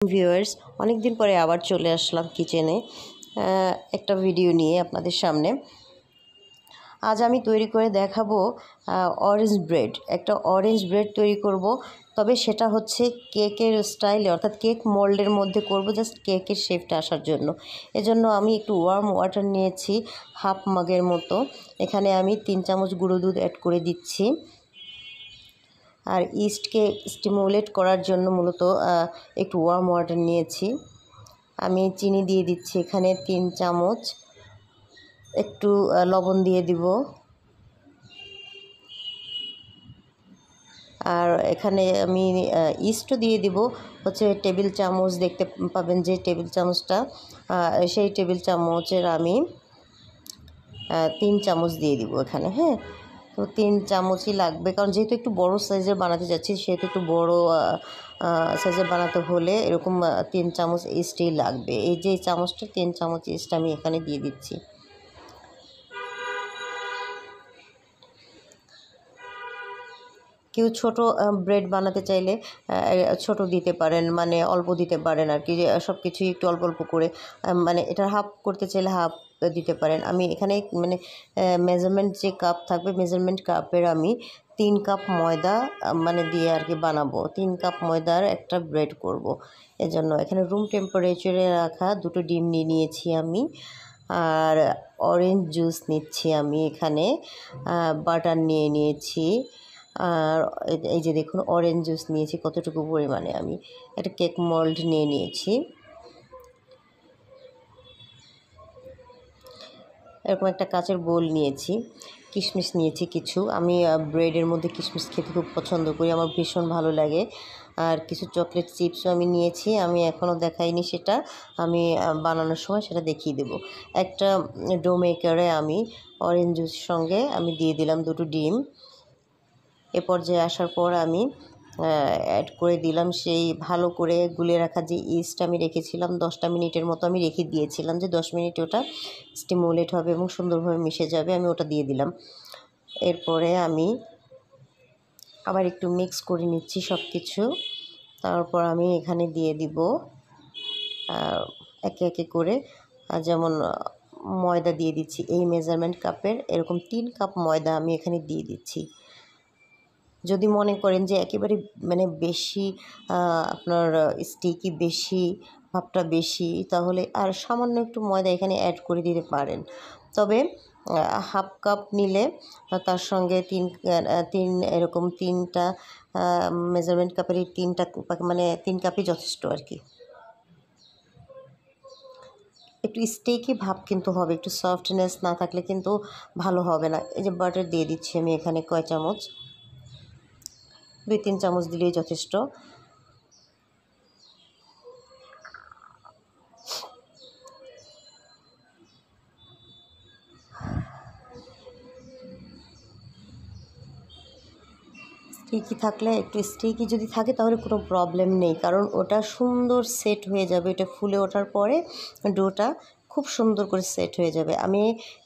Viewers, অনেক দিন পরে আবার চলে আসলাম কিচেনে একটা ভিডিও নিয়ে আপনাদের সামনে। আজ আমি তৈরি করে দেখাবো অরেঞ্জ ব্রেড। একটা অরেঞ্জ ব্রেড তৈরি করব, তবে সেটা হচ্ছে কেকের স্টাইলে, অর্থাৎ কেক মোল্ডের মধ্যে করব, জাস্ট কেকের শেপটা আসার জন্য। এজন্য আমি একটু ওয়ার্ম ওয়াটার নিয়েছি হাফ মাগের মতো। এখানে আমি 3 চামচ গুঁড়ো দুধ অ্যাড করে দিচ্ছি। আর ইস্টকে স্টিমুলেট করার জন্য মূলত একটু ওয়ার্ম ওয়াটার নিয়েছি। আমি চিনি দিয়ে দিচ্ছি এখানে 3 চামচ, একটু লবণ দিয়ে দিব। আর এখানে আমি ইস্টও দিয়ে দিব হচ্ছে টেবিল চামচ, দেখতে পাবেন যে টেবিল চামচটা, সেই টেবিল চামচের আমি 3 চামচ দিয়ে দিব এখানে। হ্যাঁ, তো 3 চামচই লাগবে, কারণ যেহেতু একটু বড় সাইজের বানাতে যাচ্ছি, সেহেতু একটু বড় সাইজের বানাতে হলে এরকম 3 চামচ ইস্টই লাগবে। এই যে চামচটা 3 চামচ ইস্ট আমি এখানে দিয়ে দিচ্ছি। কেউ ছোট ব্রেড বানাতে চাইলে ছোট দিতে পারেন, মানে অল্প দিতে পারেন আর কি, সব কিছুই একটু অল্প অল্প করে, মানে এটা হাফ করতে চাইলে হাফ দিতে পারেন। আমি এখানে মানে মেজারমেন্ট যে কাপ থাকবে, মেজারমেন্ট কাপের আমি 3 কাপ ময়দা মানে দিয়ে আর কি বানাবো। 3 কাপ ময়দার একটা ব্রেড করব। এজন্য এখানে রুম টেম্পারেচারে রাখা 2টো ডিম নিয়ে নিয়েছি আমি। আর অরেঞ্জ জুস নিচ্ছি আমি এখানে, বাটার নিয়ে নিয়েছি। আর এই যে দেখুন, অরেঞ্জ জুস নিয়েছি কতটুকু পরিমাণে, আমি একটা কেক মোল্ড নিয়ে নিয়েছি। এরকম একটা কাচের বোল নিয়েছি। কিশমিশ নিয়েছি কিছু, আমি ব্রেডের মধ্যে কিশমিশ খেতে খুব পছন্দ করি, আমার ভীষণ ভালো লাগে। আর কিছু চকলেট চিপসও আমি নিয়েছি, আমি এখনও দেখাইনি সেটা, আমি বানানোর সময় সেটা দেখিয়ে দেব। একটা ডো মেকারে আমি অরেঞ্জ জুসের সঙ্গে আমি দিয়ে দিলাম 2টো ডিম। এ পর্যায়ে আসার পর আমি অ্যাড করে দিলাম সেই ভালো করে গুলে রাখা যে ইস্ট আমি রেখেছিলাম, 10টা মিনিটের মতো আমি রেখে দিয়েছিলাম, যে 10 মিনিট ওটা স্টিমুলেট হবে এবং সুন্দরভাবে মিশে যাবে, আমি ওটা দিয়ে দিলাম। এরপরে আমি আবার একটু মিক্স করে নিচ্ছি সব কিছু। তারপর আমি এখানে দিয়ে দিব একে একে করে, যেমন ময়দা দিয়ে দিচ্ছি এই মেজারমেন্ট কাপের, এরকম 3 কাপ ময়দা আমি এখানে দিয়ে দিচ্ছি। যদি মনে করেন যে একেবারে মানে বেশি আপনার স্টিকি বেশি, ভাবটা বেশি, তাহলে আর সামান্য একটু ময়দা এখানে অ্যাড করে দিতে পারেন। তবে হাফ কাপ নিলে তার সঙ্গে তিন এরকম 3টা মেজারমেন্ট কাপের এই 3টা মানে 3 কাপই যথেষ্ট আর কি। একটু স্টেকি ভাব কিন্তু হবে, একটু সফটনেস না থাকলে কিন্তু ভালো হবে না। এই যে বাটার দিয়ে দিচ্ছি আমি এখানে কয় চামচ, 2-3 চামচ দিলেই যথেষ্ট। স্টিকি থাকলে, একটু স্টিকি যদি থাকে তাহলে কোনো প্রবলেম নেই, কারণ ওটা সুন্দর সেট হয়ে যাবে। এটা ফুলে ওঠার পরে ডোটা খুব সুন্দর করে সেট হয়ে যাবে। আমি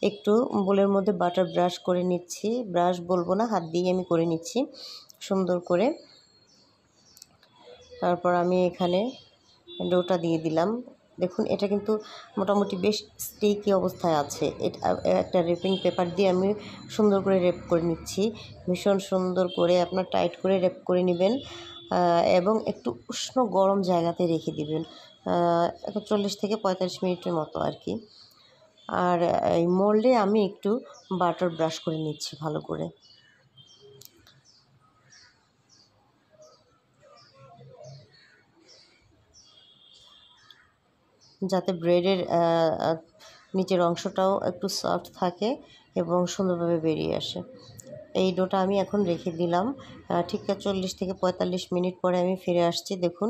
একটু বোলের মধ্যে বাটার ব্রাশ করে নিচ্ছি, ব্রাশ বলবো না, হাত দিয়ে আমি করে নিচ্ছি সুন্দর করে। তারপর আমি এখানে ডোটা দিয়ে দিলাম। দেখুন, এটা কিন্তু মোটামুটি বেশ স্টিকি অবস্থায় আছে। এটা একটা রেপিং পেপার দিয়ে আমি সুন্দর করে রেপ করে নিচ্ছি। ভীষণ সুন্দর করে আপনার টাইট করে রেপ করে নেবেন, এবং একটু উষ্ণ গরম জায়গাতে রেখে দিবেন 40 থেকে 45 মিনিটের মতো আর কি। আর এই মোল্ডে আমি একটু বাটার ব্রাশ করে নিচ্ছি ভালো করে, যাতে ব্রেডের নিচের অংশটাও একটু সফট থাকে এবং সুন্দরভাবে বেরিয়ে আসে। এই ডোটা আমি এখন রেখে দিলাম, ঠিক 40 থেকে 45 মিনিট পরে আমি ফিরে আসছি। দেখুন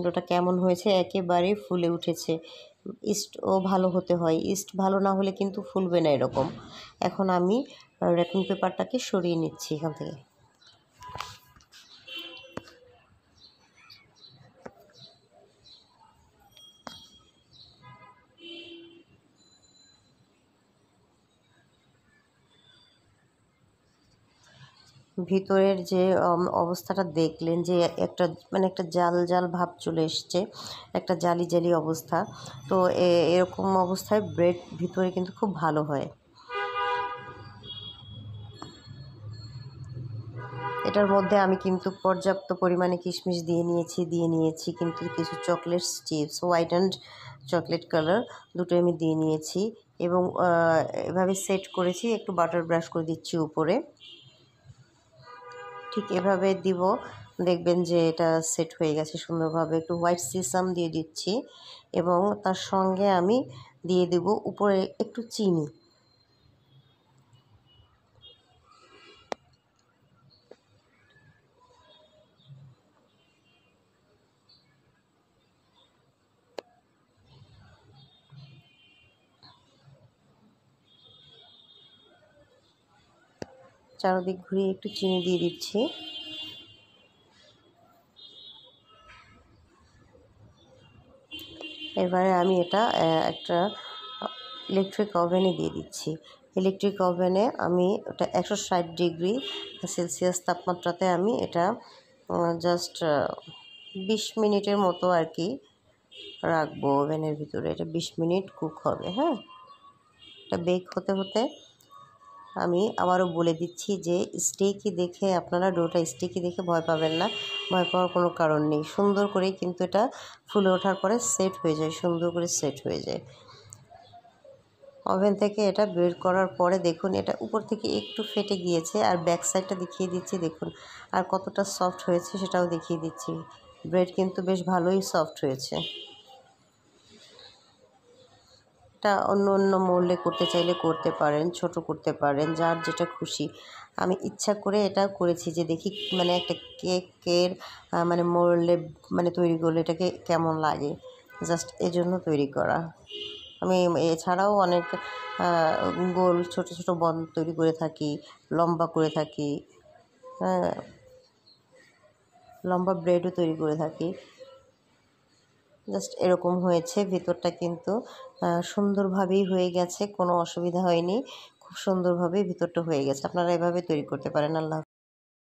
ডোটা কেমন হয়েছে, একেবারে ফুলে উঠেছে। ইস্টও ভালো হতে হয়, ইস্ট ভালো না হলে কিন্তু ফুলবে না এরকম। এখন আমি র্যাপিং পেপারটাকে সরিয়ে নিচ্ছি এখান থেকে। ভিতরের যে অবস্থাটা দেখলেন যে একটা মানে একটা জাল জাল ভাব চলে এসছে, একটা জালি জালি অবস্থা। তো এরকম অবস্থায় ব্রেড ভিতরে কিন্তু খুব ভালো হয়। এটার মধ্যে আমি কিন্তু পর্যাপ্ত পরিমাণে কিশমিশ দিয়ে নিয়েছি কিন্তু কিছু chocolate chips white and chocolate colour দুটোই আমি দিয়ে নিয়েছি এবং এভাবে সেট করেছি। একটু বাটার ব্রাশ করে দিচ্ছি উপরে, ঠিক এভাবে দিব, দেখবেন যে এটা সেট হয়ে গেছে সুন্দরভাবে। একটু হোয়াইট সিসাম দিয়ে দিচ্ছি এবং তার সঙ্গে আমি দিয়ে দেব উপরে একটু চিনি। চারদিক ঘুরিয়ে একটু চিনি দিয়ে দিচ্ছি। এবারে আমি এটা একটা ইলেকট্রিক ওভেনে দিয়ে দিচ্ছি। ইলেকট্রিক ওভেনে আমি ওটা 160 ডিগ্রি সেলসিয়াস তাপমাত্রাতে আমি এটা জাস্ট 20 মিনিটের মতো আর কি রাখবো ওভেনের ভিতরে। এটা 20 মিনিট কুক হবে। হ্যাঁ, এটা বেক হতে হতে আমি আবারও বলে দিচ্ছি যে স্টিকি দেখে আপনারা ডোটা স্টিকি দেখে ভয় পাবেন না, ভয় পাওয়ার কোনো কারণ নেই। সুন্দর করেই কিন্তু এটা ফুলে ওঠার পরে সেট হয়ে যায়, সুন্দর করে সেট হয়ে যায়। ওভেন থেকে এটা বের করার পরে দেখুন এটা উপর থেকে একটু ফেটে গিয়েছে, আর ব্যাক সাইডটা দেখিয়ে দিচ্ছি দেখুন, আর কতটা সফট হয়েছে সেটাও দেখিয়ে দিচ্ছি। ব্রেড কিন্তু বেশ ভালোই সফট হয়েছে। এটা অন্য অন্য মোল্ডে করতে চাইলে করতে পারেন, ছোট করতে পারেন, যার যেটা খুশি। আমি ইচ্ছা করে এটা করেছি যে দেখি মানে একটা কেকের মানে মোল্ডে মানে তৈরি করলে এটাকে কেমন লাগে, জাস্ট এজন্য তৈরি করা। আমি এছাড়াও অনেক গোল ছোট ছোট বন তৈরি করে থাকি, লম্বা করে থাকি, হ্যাঁ, লম্বা ব্রেডও তৈরি করে থাকি। জাস্ট এরকম হয়েছে, ভিতরটা কিন্তু সুন্দরভাবেই হয়ে গেছে, কোনো অসুবিধা হয়নি, খুব সুন্দরভাবেই ভিতরটা হয়ে গেছে। আপনারা এভাবে তৈরি করতে পারেন। আল্লাহ।